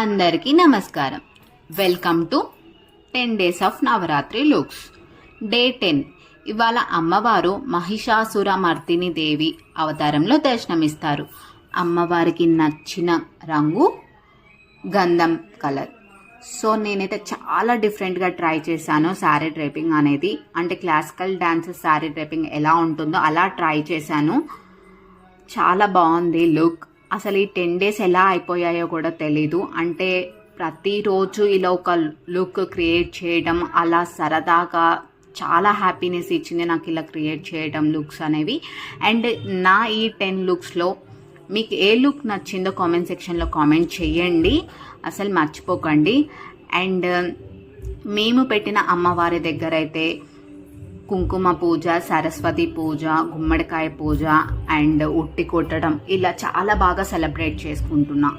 అందరికీ నమస్కారం. Welcome to 10 days of Navratri looks. Day 10. ఇవాళ అమ్మవారు మహిషాసురమర్దిని దేవి అవతారంలో దర్శనమిస్తారు. అమ్మవారికి నచ్చిన రంగు గంధం కలర్. సో నేనైతే చాలా డిఫరెంట్గా ట్రై చేశాను శారీ డ్రైపింగ్ అనేది. అంటే క్లాసికల్ డాన్స్ శారీ డ్రైపింగ్ ఎలా ఉంటుందో అలా ట్రై చేశాను. చాలా బాగుంది లుక్. అసలు ఈ 10 డేస్ ఎలా అయిపోయాయో కూడా తెలీదు. అంటే ప్రతిరోజు ఇలా ఒక లుక్ క్రియేట్ చేయడం అలా సరదాగా చాలా హ్యాపీనెస్ ఇచ్చింది నాకు ఇలా క్రియేట్ చేయడం లుక్స్ అనేవి. అండ్ నా ఈ 10 లుక్స్లో మీకు ఏ లుక్ నచ్చిందో కామెంట్ సెక్షన్లో కామెంట్ చేయండి, అసలు మర్చిపోకండి. అండ్ మేము పెట్టిన అమ్మవారి దగ్గర అయితే కుంకుమ పూజ, సరస్వతి పూజ, గుమ్మడికాయ పూజ అండ్ ఉట్టి కొట్టడం ఇలా చాలా బాగా సెలబ్రేట్ చేసుకుంటున్నా.